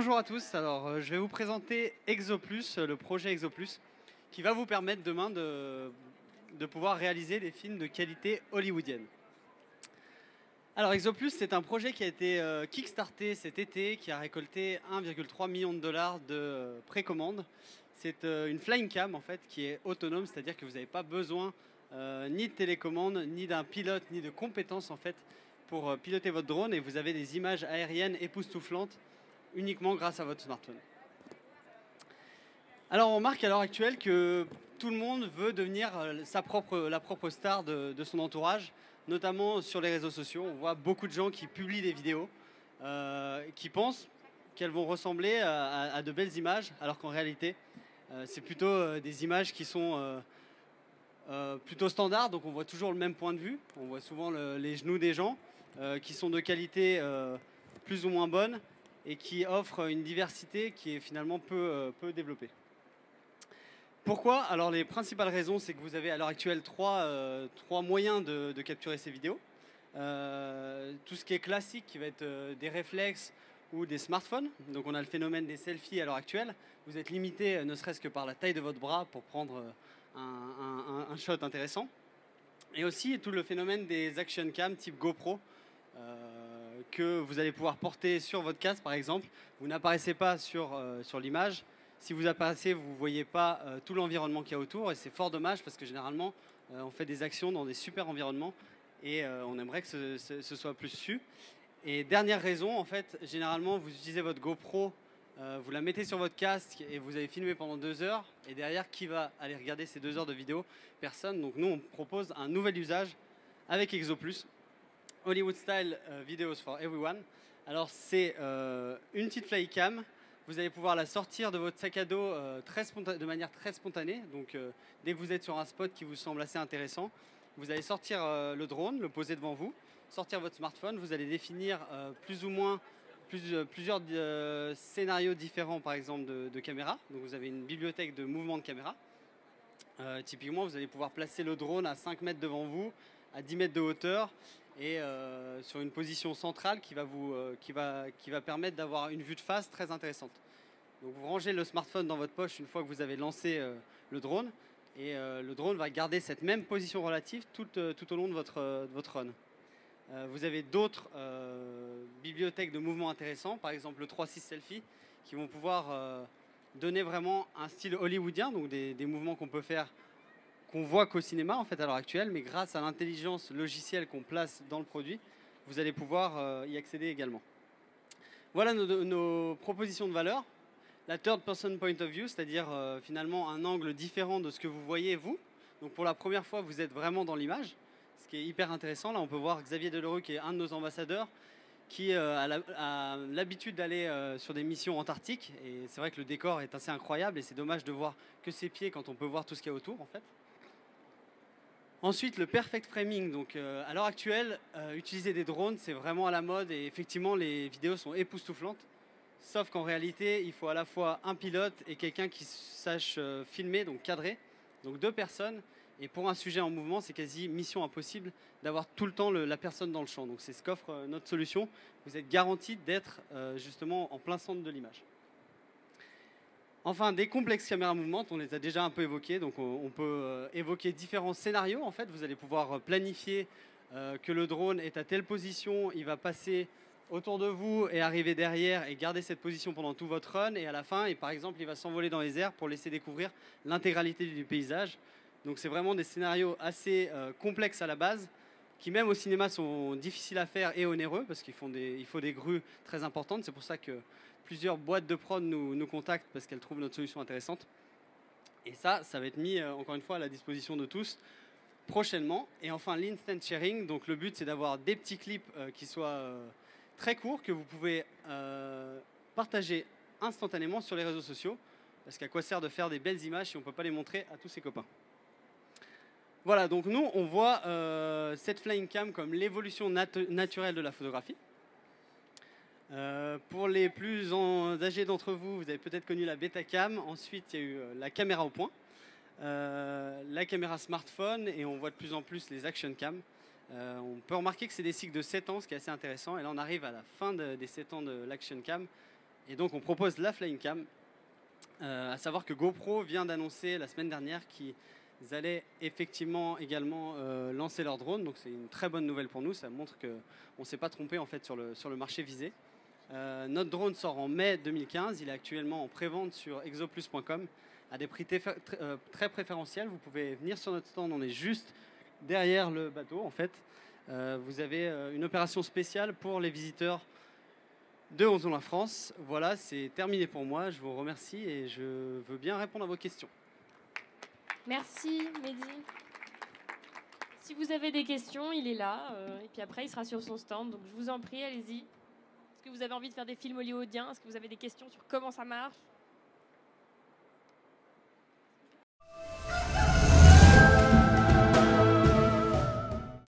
Bonjour à tous, alors je vais vous présenter ExoPlus, le projet ExoPlus, qui va vous permettre demain de pouvoir réaliser des films de qualité hollywoodienne. Alors ExoPlus, c'est un projet qui a été kickstarté cet été, qui a récolté 1,3 million de dollars de précommande. C'est une flying cam en fait, qui est autonome, c'est-à-dire que vous n'avez pas besoin ni de télécommande, ni d'un pilote, ni de compétences en fait, pour piloter votre drone, et vous avez des images aériennes époustouflantes uniquement grâce à votre smartphone. Alors on remarque à l'heure actuelle que tout le monde veut devenir la propre star de son entourage, notamment sur les réseaux sociaux. On voit beaucoup de gens qui publient des vidéos, qui pensent qu'elles vont ressembler à de belles images, alors qu'en réalité, c'est plutôt des images qui sont plutôt standards, donc on voit toujours le même point de vue. On voit souvent les genoux des gens, qui sont de qualité plus ou moins bonne, et qui offre une diversité qui est finalement peu développée. Pourquoi? Alors les principales raisons, c'est que vous avez à l'heure actuelle trois moyens de capturer ces vidéos. Tout ce qui est classique, qui va être des réflexes ou des smartphones. Donc on a le phénomène des selfies à l'heure actuelle. Vous êtes limité ne serait-ce que par la taille de votre bras pour prendre un shot intéressant. Et aussi tout le phénomène des action cam type GoPro, que vous allez pouvoir porter sur votre casque par exemple. Vous n'apparaissez pas sur l'image. Si vous apparaissez, vous ne voyez pas tout l'environnement qu'il y a autour, et c'est fort dommage parce que généralement on fait des actions dans des super environnements et on aimerait que ce soit plus su. Et dernière raison, en fait, généralement vous utilisez votre GoPro, vous la mettez sur votre casque et vous avez filmé pendant 2 heures, et derrière, qui va aller regarder ces 2 heures de vidéo? Personne. Donc nous on propose un nouvel usage avec ExoPlus, Hollywood Style Videos for Everyone. Alors c'est une petite flycam. Vous allez pouvoir la sortir de votre sac à dos de manière très spontanée. Donc dès que vous êtes sur un spot qui vous semble assez intéressant, vous allez sortir le drone, le poser devant vous, sortir votre smartphone. Vous allez définir plus ou moins plusieurs scénarios différents, par exemple de caméra. Donc vous avez une bibliothèque de mouvements de caméra. Typiquement, vous allez pouvoir placer le drone à 5 mètres devant vous, à 10 mètres de hauteur, et sur une position centrale qui va permettre d'avoir une vue de face très intéressante. Donc vous rangez le smartphone dans votre poche une fois que vous avez lancé le drone, et le drone va garder cette même position relative tout au long de votre run. Vous avez d'autres bibliothèques de mouvements intéressants, par exemple le 3.6 Selfie, qui vont pouvoir donner vraiment un style hollywoodien, donc des mouvements qu'on peut faire, qu'on voit qu'au cinéma en fait à l'heure actuelle, mais grâce à l'intelligence logicielle qu'on place dans le produit, vous allez pouvoir y accéder également. Voilà nos propositions de valeur. La third person point of view, c'est-à-dire finalement un angle différent de ce que vous voyez vous. Donc pour la première fois, vous êtes vraiment dans l'image, ce qui est hyper intéressant. Là, on peut voir Xavier Delerue, qui est un de nos ambassadeurs, qui a l'habitude d'aller sur des missions antarctiques. Et c'est vrai que le décor est assez incroyable, et c'est dommage de voir que ses pieds quand on peut voir tout ce qu'il y a autour en fait. Ensuite, le perfect framing. Donc, à l'heure actuelle, utiliser des drones, c'est vraiment à la mode, et effectivement, les vidéos sont époustouflantes. Sauf qu'en réalité, il faut à la fois un pilote et quelqu'un qui sache filmer, donc cadrer. Donc 2 personnes. Et pour un sujet en mouvement, c'est quasi mission impossible d'avoir tout le temps la personne dans le champ. Donc c'est ce qu'offre notre solution. Vous êtes garanti d'être justement en plein centre de l'image. Enfin, des complexes caméras mouvantes, on les a déjà un peu évoqués. Donc on peut évoquer différents scénarios. En fait, vous allez pouvoir planifier que le drone est à telle position, il va passer autour de vous et arriver derrière et garder cette position pendant tout votre run. Et à la fin, par exemple, il va s'envoler dans les airs pour laisser découvrir l'intégralité du paysage. Donc c'est vraiment des scénarios assez complexes à la base, qui même au cinéma sont difficiles à faire et onéreux, parce qu'il faut des grues très importantes. C'est pour ça que plusieurs boîtes de prod nous contactent, parce qu'elles trouvent notre solution intéressante. Et ça va être mis encore une fois à la disposition de tous prochainement. Et enfin, l'instant sharing. Donc le but, c'est d'avoir des petits clips qui soient très courts, que vous pouvez partager instantanément sur les réseaux sociaux, parce qu'à quoi sert de faire des belles images si on ne peut pas les montrer à tous ses copains? Voilà, donc nous, on voit cette flying cam comme l'évolution naturelle de la photographie. Pour les plus âgés d'entre vous, vous avez peut-être connu la Betacam. Ensuite, il y a eu la caméra au point, la caméra smartphone, et on voit de plus en plus les action cam. On peut remarquer que c'est des cycles de 7 ans, ce qui est assez intéressant. Et là, on arrive à la fin des 7 ans de l'action cam. Et donc on propose la Flying Cam. À savoir que GoPro vient d'annoncer la semaine dernière qu'ils allaient effectivement également lancer leur drone. Donc c'est une très bonne nouvelle pour nous. Ça montre qu'on ne s'est pas trompé en fait sur le marché visé. Notre drone sort en mai 2015. Il est actuellement en prévente sur exoplus.com à des prix très préférentiels. Vous pouvez venir sur notre stand. On est juste derrière le bateau en fait. Vous avez une opération spéciale pour les visiteurs de Osons la France. Voilà, c'est terminé pour moi. Je vous remercie et je veux bien répondre à vos questions. Merci Mehdi. Si vous avez des questions, il est là. Et puis après, il sera sur son stand. Donc je vous en prie, allez-y. Est-ce que vous avez envie de faire des films hollywoodiens? Est-ce que vous avez des questions sur comment ça marche?